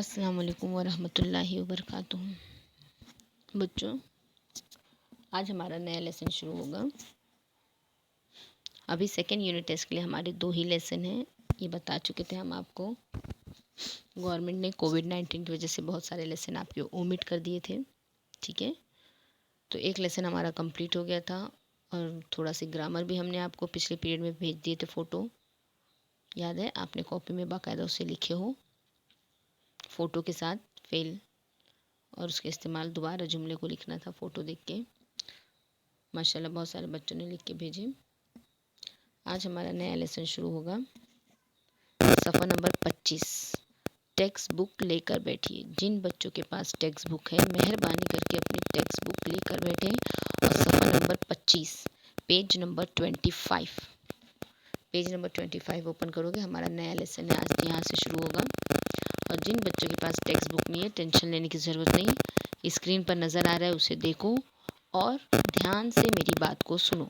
अस्सलाम वालेकुम वरहमतुल्लाहि वबरकातुहू। बच्चों, आज हमारा नया लेसन शुरू होगा। अभी सेकेंड यूनिट टेस्ट के लिए हमारे 2 ही लेसन हैं। ये बता चुके थे हम आपको। गवर्नमेंट ने कोविड-19 की वजह से बहुत सारे लेसन आपके ओमिट कर दिए थे। ठीक है, तो एक लेसन हमारा कंप्लीट हो गया था और थोड़ा सी ग्रामर भी हमने आपको पिछले पीरियड में भेज दिए थे। फ़ोटो याद है, आपने कॉपी में बाकायदा उसे लिखे हो फ़ोटो के साथ फेल, और उसके इस्तेमाल दोबारा जुमले को लिखना था फ़ोटो देख के। माशाल्लाह बहुत सारे बच्चों ने लिख के भेजे। आज हमारा नया लेसन शुरू होगा। सफ़ा नंबर 25। टेक्स्ट बुक लेकर बैठिए। जिन बच्चों के पास टेक्स्ट बुक है मेहरबानी करके अपनी टेक्स्ट बुक लेकर बैठें और सफ़ा नंबर 25 पेज नंबर 25 ओपन करोगे। हमारा नया लेसन है, आज यहाँ से शुरू होगा। और जिन बच्चों के पास टेक्स्ट बुक नहीं है, टेंशन लेने की ज़रूरत नहीं। स्क्रीन पर नज़र आ रहा है, उसे देखो और ध्यान से मेरी बात को सुनो।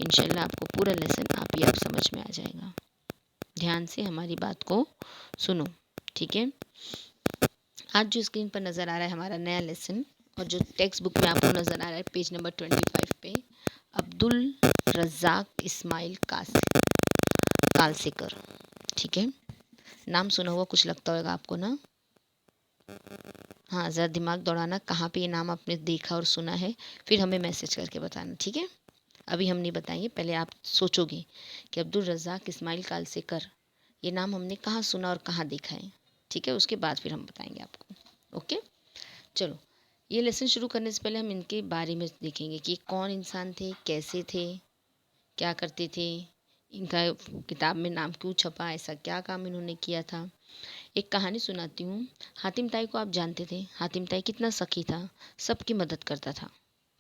इंशाल्लाह आपको पूरा लेसन आप समझ में आ जाएगा। ध्यान से हमारी बात को सुनो, ठीक है। आज जो स्क्रीन पर नज़र आ रहा है हमारा नया लेसन, और जो टेक्स्ट बुक में आपको नज़र आ रहा है पेज नंबर 25 पे, अब्दुल रज़ाक इस्माइल कालसेकर। ठीक है, नाम सुना हुआ कुछ लगता होगा आपको ना। हाँ, ज़रा दिमाग दौड़ाना, कहाँ पे ये नाम आपने देखा और सुना है, फिर हमें मैसेज करके बताना, ठीक है। अभी हम नहीं बताएंगे, पहले आप सोचोगे कि अब्दुल रज़ाक इस्माइल कालसेकर ये नाम हमने कहाँ सुना और कहाँ देखा है, ठीक है। उसके बाद फिर हम बताएंगे आपको। ओके, चलो। ये लेसन शुरू करने से पहले हम इनके बारे में देखेंगे कि कौन इंसान थे, कैसे थे, क्या करते थे, इनका किताब में नाम क्यों छपा, ऐसा क्या काम इन्होंने किया था। एक कहानी सुनाती हूँ। हातिम ताई को आप जानते थे। हातिम ताई कितना सखी था, सबकी मदद करता था,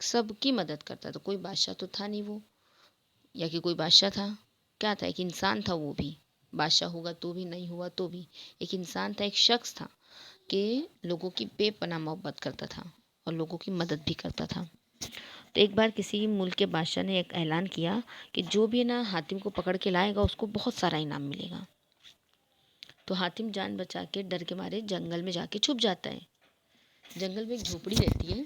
सबकी मदद करता था। कोई बादशाह तो था नहीं वो, या कि कोई बादशाह था, क्या था, एक इंसान था। वो भी बादशाह होगा तो भी, नहीं हुआ तो भी, एक इंसान था, एक शख्स था कि लोगों की बेपनाह मोहब्बत करता था और लोगों की मदद भी करता था। तो एक बार किसी मुल्क के बादशाह ने एक ऐलान किया कि जो भी ना हातिम को पकड़ के लाएगा उसको बहुत सारा इनाम मिलेगा। तो हातिम जान बचा के डर के मारे जंगल में जाके छुप जाता है। जंगल में एक झोपड़ी रहती है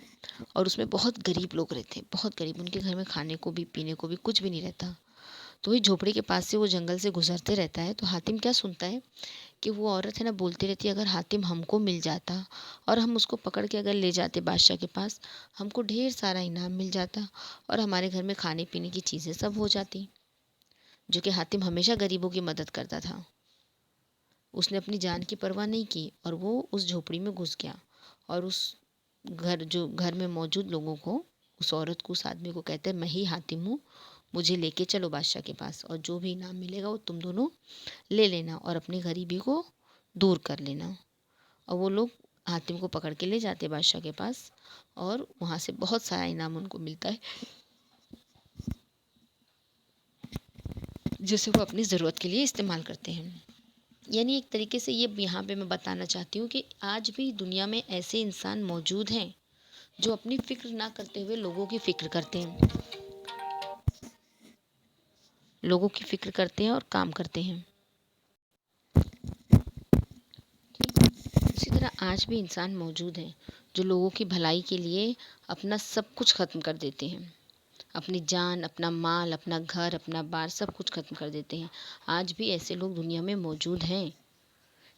और उसमें बहुत गरीब लोग रहते हैं, बहुत गरीब। उनके घर में खाने को भी पीने को भी कुछ भी नहीं रहता। तो वही झोपड़ी के पास से वो जंगल से गुजरते रहता है। तो हातिम क्या सुनता है कि वो औरत है ना बोलती रहती है, अगर हातिम हमको मिल जाता और हम उसको पकड़ के अगर ले जाते बादशाह के पास, हमको ढेर सारा इनाम मिल जाता और हमारे घर में खाने पीने की चीज़ें सब हो जाती। जो कि हातिम हमेशा गरीबों की मदद करता था। उसने अपनी जान की परवाह नहीं की और वो उस झोपड़ी में घुस गया और उस घर में मौजूद लोगों को, उस औरत को, उस आदमी को कहते हैं, मैं ही हातिम हूँ, मुझे लेके चलो बादशाह के पास और जो भी इनाम मिलेगा वो तुम दोनों ले लेना और अपनी गरीबी को दूर कर लेना। और वो लोग हातिम को पकड़ के ले जाते बादशाह के पास और वहाँ से बहुत सारा इनाम उनको मिलता है, जिसे वो अपनी ज़रूरत के लिए इस्तेमाल करते हैं। यानी एक तरीके से ये यहाँ पे मैं बताना चाहती हूँ कि आज भी दुनिया में ऐसे इंसान मौजूद हैं जो अपनी फ़िक्र ना करते हुए लोगों की फ़िक्र करते हैं, लोगों की फ़िक्र करते हैं और काम करते हैं। इसी तरह आज भी इंसान मौजूद हैं जो लोगों की भलाई के लिए अपना सब कुछ ख़त्म कर देते हैं, अपनी जान, अपना माल, अपना घर, अपना बार, सब कुछ ख़त्म कर देते हैं। आज भी ऐसे लोग दुनिया में मौजूद हैं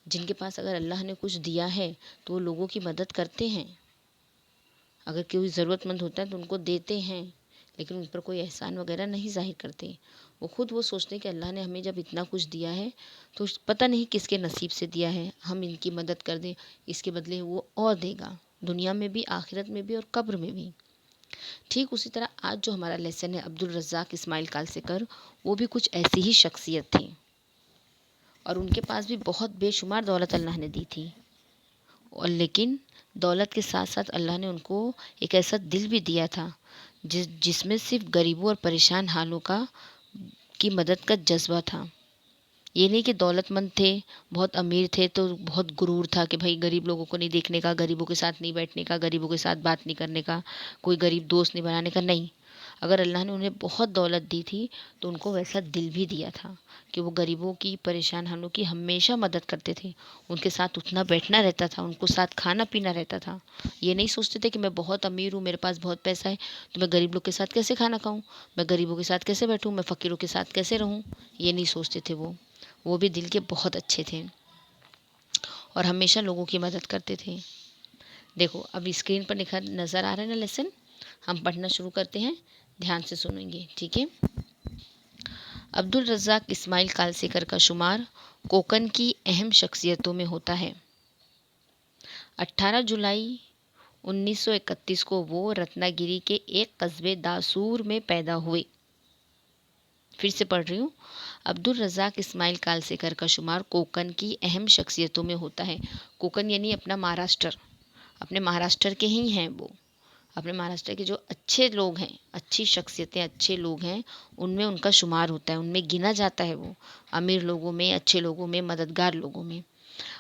जिनके पास अगर अल्लाह ने कुछ दिया है तो वो लोगों की मदद करते हैं। अगर कोई ज़रूरतमंद होता है तो उनको देते हैं, लेकिन उन पर कोई एहसान वगैरह नहीं ज़ाहिर करते। वो सोचते हैं कि अल्लाह ने हमें जब इतना कुछ दिया है तो पता नहीं किसके नसीब से दिया है, हम इनकी मदद कर दें, इसके बदले वो और देगा, दुनिया में भी, आखिरत में भी और कब्र में भी। ठीक उसी तरह आज जो हमारा लेसन है अब्दुल रज़ाक इस्माइल कालसेकर, वो भी कुछ ऐसी ही शख्सियत थी और उनके पास भी बहुत बेशुमार दौलत अल्लाह ने दी थी। और लेकिन दौलत के साथ साथ अल्लाह ने उनको एक ऐसा दिल भी दिया था जिसमें सिर्फ गरीबों और परेशान हालों की मदद का जज्बा था। ये नहीं कि दौलतमंद थे, बहुत अमीर थे तो बहुत गुरूर था कि भाई गरीब लोगों को नहीं देखने का, गरीबों के साथ नहीं बैठने का, गरीबों के साथ बात नहीं करने का, कोई गरीब दोस्त नहीं बनाने का। नहीं, अगर अल्लाह ने उन्हें बहुत दौलत दी थी तो उनको वैसा दिल भी दिया था कि वो गरीबों की, परेशान हालों की हमेशा मदद करते थे। उनके साथ उठना बैठना रहता था, उनको साथ खाना पीना रहता था। ये नहीं सोचते थे कि मैं बहुत अमीर हूँ, मेरे पास बहुत पैसा है, तो मैं गरीब लोग के साथ कैसे खाना खाऊं, मैं गरीबों के साथ कैसे बैठूं, मैं फ़कीरों के साथ कैसे रहूं। ये नहीं सोचते थे वो भी दिल के बहुत अच्छे थे और हमेशा लोगों की मदद करते थे। देखो अब स्क्रीन पर लिखा नज़र आ रहा है ना लेसन, हम पढ़ना शुरू करते हैं, ध्यान से सुनेंगे, ठीक है। अब्दुल रज़्ज़ाक़ इस्माइल कालसेकर का शुमार कोकन की अहम शख्सियतों में होता है। 18 जुलाई 1931 को वो रत्नागिरी के एक कस्बे दासूर में पैदा हुए। फिर से पढ़ रही हूँ। अब्दुल रज़्ज़ाक़ इस्माइल कालसेकर का शुमार कोकन की अहम शख्सियतों में होता है। कोकन यानी अपना महाराष्ट्र, अपने महाराष्ट्र के ही हैं वो। अपने महाराष्ट्र के जो अच्छे लोग हैं, अच्छी शख्सियतें, अच्छे लोग हैं, उनमें उनका शुमार होता है, उनमें गिना जाता है वो, अमीर लोगों में, अच्छे लोगों में, मददगार लोगों में।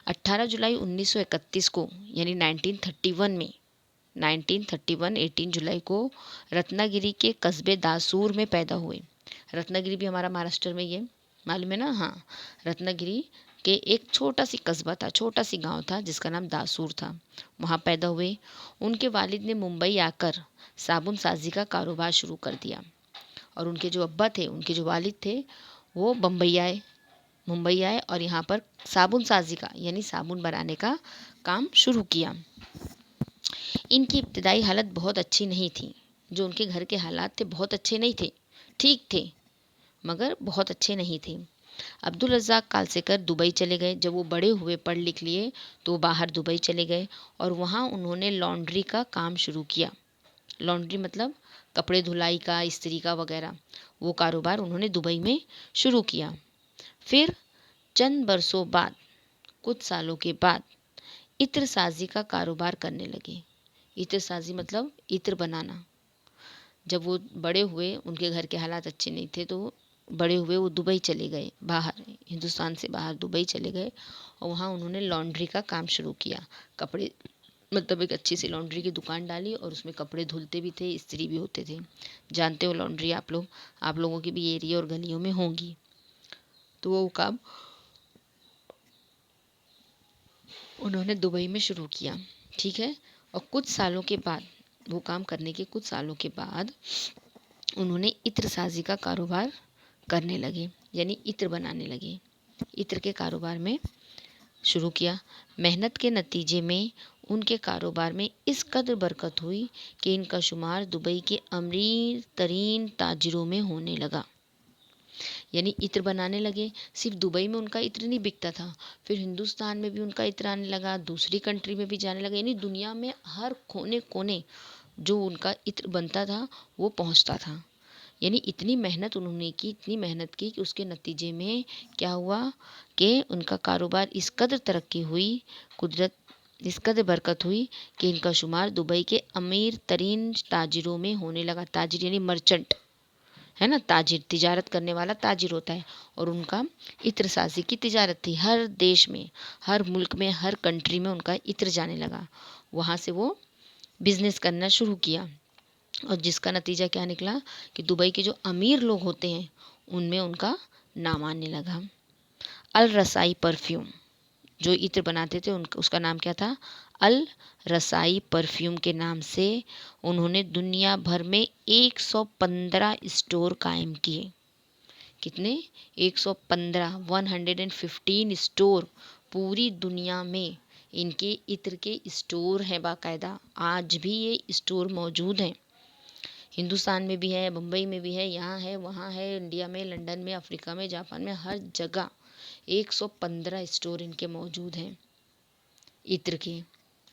18 जुलाई 1931 को यानी 1931 में 1931 18 जुलाई को रत्नागिरी के कस्बे दासूर में पैदा हुए। रत्नागिरी भी हमारा महाराष्ट्र में ही है, मालूम है ना। हाँ, रत्नागिरी के एक छोटा सी कस्बा था, छोटा सी गांव था जिसका नाम दासूर था, वहाँ पैदा हुए। उनके वालिद ने मुंबई आकर साबुन साजी का कारोबार शुरू कर दिया और उनके जो अब्बा थे, उनके जो वालिद थे, वो मुंबई आए और यहाँ पर साबुन साजी का यानी साबुन बनाने का काम शुरू किया। इनकी इब्तदाई हालत बहुत अच्छी नहीं थी। जो उनके घर के हालात थे बहुत अच्छे नहीं थे, ठीक थे मगर बहुत अच्छे नहीं थे। अब्दुल रज़्ज़ाक़ कालसेकर दुबई चले गए। जब वो बड़े हुए, पढ़ लिख लिए, तो वो बाहर दुबई चले गए और वहाँ उन्होंने लॉन्ड्री का काम शुरू किया। लॉन्ड्री मतलब कपड़े धुलाई का, इस्त्री का वगैरह, वो कारोबार उन्होंने दुबई में शुरू किया। फिर चंद बरसों बाद, कुछ सालों के बाद, इत्र साजी का कारोबार करने लगे। इत्र साजी मतलब इत्र बनाना। जब वो बड़े हुए, उनके घर के हालात अच्छे नहीं थे, तो बड़े हुए वो दुबई चले गए, बाहर, हिंदुस्तान से बाहर दुबई चले गए और वहाँ उन्होंने लॉन्ड्री का काम शुरू किया। कपड़े मतलब एक अच्छी सी लॉन्ड्री की दुकान डाली और उसमें कपड़े धुलते भी थे, इस्त्री भी होते थे। जानते हो लॉन्ड्री आप लोग, आप लोगों के भी एरिया और गलियों में होंगी। तो वो काम उन्होंने दुबई में शुरू किया, ठीक है। और कुछ सालों के बाद, वो काम करने के कुछ सालों के बाद, उन्होंने इत्र साजी का कारोबार करने लगे, यानी इत्र बनाने लगे। इत्र के कारोबार में शुरू किया। मेहनत के नतीजे में उनके कारोबार में इस कदर बरकत हुई कि इनका शुमार दुबई के अमीर तरीन ताजिरों में होने लगा। यानी इत्र बनाने लगे। सिर्फ दुबई में उनका इत्र नहीं बिकता था, फिर हिंदुस्तान में भी उनका इत्र आने लगा, दूसरी कंट्री में भी जाने लगा, यानी दुनिया में हर कोने कोने जो उनका इत्र बनता था वो पहुंचता था। यानी इतनी मेहनत उन्होंने की, इतनी मेहनत की कि उसके नतीजे में क्या हुआ कि उनका कारोबार इस कदर तरक्की हुई, कुदरत इस कदर बरकत हुई कि इनका शुमार दुबई के अमीर तरीन ताजिरों में होने लगा। ताजिर यानी मर्चेंट, है ना, ताजिर, तिजारत करने वाला ताजिर होता है। और उनका इत्र साजी की तिजारत थी, हर देश में, हर मुल्क में, हर कंट्री में उनका इत्र जाने लगा। वहाँ से वो बिजनेस करना शुरू किया और जिसका नतीजा क्या निकला कि दुबई के जो अमीर लोग होते हैं उनमें उनका नाम आने लगा। अल रसाई परफ्यूम, जो इत्र बनाते थे उनका, उसका नाम क्या था, अल रसाई परफ्यूम के नाम से उन्होंने दुनिया भर में 115 स्टोर कायम किए। कितने? 115, 115 स्टोर पूरी दुनिया में इनके इत्र के स्टोर हैं बाकायदा। आज भी ये स्टोर मौजूद हैं। हिंदुस्तान में भी है, मुंबई में भी है, यहाँ है, वहाँ है, इंडिया में, लंदन में, अफ्रीका में, जापान में, हर जगह 115 स्टोर इनके मौजूद हैं इत्र के।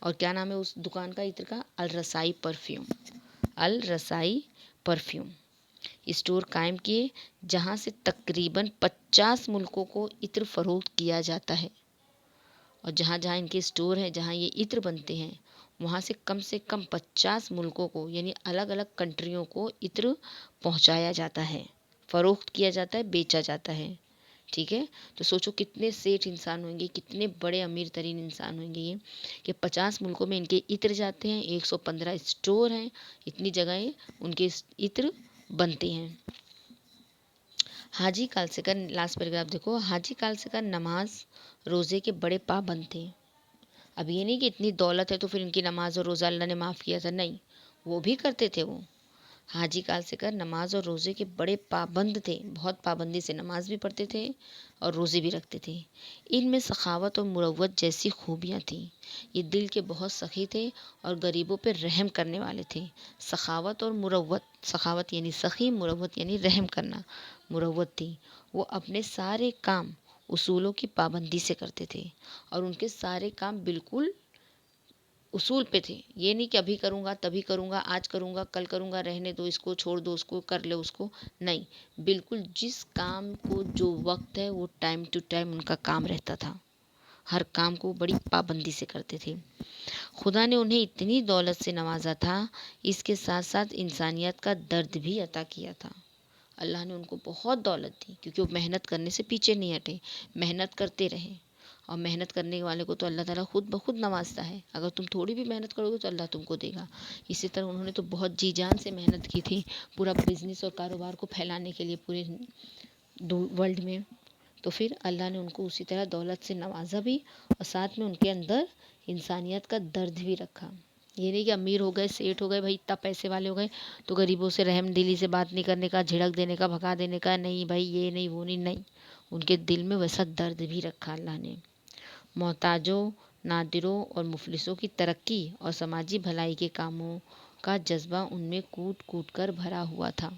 और क्या नाम है उस दुकान का, इत्र का? अल रसाई परफ्यूम। अल रसाई परफ्यूम स्टोर कायम किए जहाँ से तकरीबन 50 मुल्कों को इत्र फरोख्त किया जाता है। और जहाँ जहाँ इनके स्टोर हैं, जहाँ ये इत्र बनते हैं, वहाँ से कम 50 मुल्कों को, यानी अलग अलग कंट्रियों को इत्र पहुँचाया जाता है, फ़रोख्त किया जाता है, बेचा जाता है, ठीक है। तो सोचो कितने सेठ इंसान होंगे, कितने बड़े अमीर तरीन इंसान होंगे ये, कि 50 मुल्कों में इनके इत्र जाते हैं, 115 स्टोर हैं, इतनी जगहें उनके इत्र बनते हैं। हाजी कालसेकर, लास्ट पैराग्राफ देखो, हाजी कालसेकर नमाज रोज़े के बड़े पाबंद थे। अब ये नहीं कि इतनी दौलत है तो फिर इनकी नमाज और रोज़ा अल्लाह ने माफ़ किया था, नहीं, वो भी करते थे वो। हाजी कालसेकर नमाज और रोज़े के बड़े पाबंद थे, बहुत पाबंदी से नमाज भी पढ़ते थे और रोज़े भी रखते थे। इनमें सखावत और मुरव्वत जैसी खूबियाँ थीं। ये दिल के बहुत सखी थे और गरीबों पर रहम करने वाले थे। सखावत और मुरव्वत, सखावत यानी सखी, मुरव्वत यानी रहम करना, मुरव्वत थी। वो अपने सारे काम उसूलों की पाबंदी से करते थे और उनके सारे काम बिल्कुल उसूल पे थे। ये नहीं कि अभी करूँगा, तभी करूँगा, आज करूँगा, कल करूँगा, रहने दो इसको, छोड़ दो उसको, कर लो उसको, नहीं। बिल्कुल जिस काम को जो वक्त है वो टाइम टू टाइम उनका काम रहता था। हर काम को बड़ी पाबंदी से करते थे। खुदा ने उन्हें इतनी दौलत से नवाजा था, इसके साथ साथ इंसानियत का दर्द भी अता किया था। अल्लाह ने उनको बहुत दौलत दी क्योंकि वो मेहनत करने से पीछे नहीं हटे, मेहनत करते रहे। और मेहनत करने वाले को तो अल्लाह ताला खुद ब खुद नवाजता है। अगर तुम थोड़ी भी मेहनत करोगे तो अल्लाह तुमको देगा। इसी तरह उन्होंने तो बहुत जी जान से मेहनत की थी पूरा बिजनेस और कारोबार को फैलाने के लिए पूरे वर्ल्ड में। तो फिर अल्लाह ने उनको उसी तरह दौलत से नवाजा भी और साथ में उनके अंदर इंसानियत का दर्द भी रखा। ये नहीं कि अमीर हो गए, सेठ हो गए, भाई इतना पैसे वाले हो गए तो गरीबों से रहम दिली से बात नहीं करने का, झिड़क देने का, भगा देने का, नहीं भाई ये नहीं वो नहीं, नहीं। उनके दिल में वैसा दर्द भी रखा अल्लाह ने। मोहताजों, नादिरों और मुफलिसों की तरक्की और समाजी भलाई के कामों का जज्बा उनमें कूट कूट कर भरा हुआ था।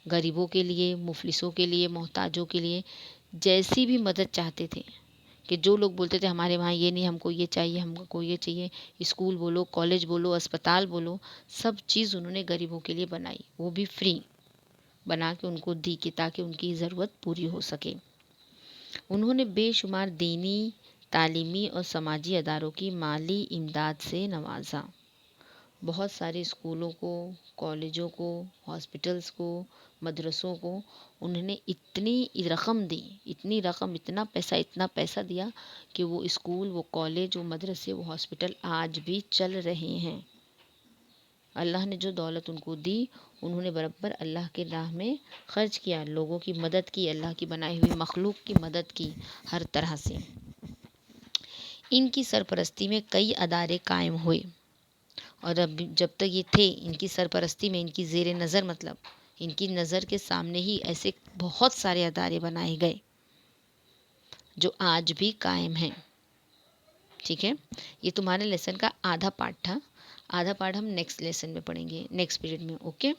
गरीबों के लिए, मुफलिसों के लिए, मोहताजों के लिए जैसी भी मदद चाहते थे। कि जो लोग बोलते थे हमारे वहाँ ये नहीं, हमको ये चाहिए, हमको ये चाहिए, स्कूल बोलो, कॉलेज बोलो, अस्पताल बोलो, सब चीज़ उन्होंने गरीबों के लिए बनाई, वो भी फ्री बना के उनको दी कि ताकि उनकी ज़रूरत पूरी हो सके। उन्होंने बेशुमार दीनी, तालीमी और समाजी अदारों की माली इमदाद से नवाजा। बहुत सारे स्कूलों को, कॉलेजों को, हॉस्पिटल्स को, मदरसों को उन्होंने इतनी रकम दी, इतनी रकम, इतना पैसा दिया कि वो स्कूल, वो कॉलेज, वो मदरसे, वो हॉस्पिटल आज भी चल रहे हैं। अल्लाह ने जो दौलत उनको दी, उन्होंने बराबर अल्लाह के राह में खर्च किया, लोगों की मदद की, अल्लाह की बनाई हुई मखलूक की मदद की हर तरह से। इनकी सरपरस्ती में कई अदारे कायम हुए और अब जब तक ये थे इनकी सरपरस्ती में, इनकी ज़ेर नज़र, मतलब इनकी नज़र के सामने ही ऐसे बहुत सारे अदारे बनाए गए जो आज भी कायम हैं। ठीक है, ये तुम्हारे लेसन का आधा पार्ट था। आधा पार्ट हम नेक्स्ट लेसन में पढ़ेंगे, नेक्स्ट पीरियड में। ओके।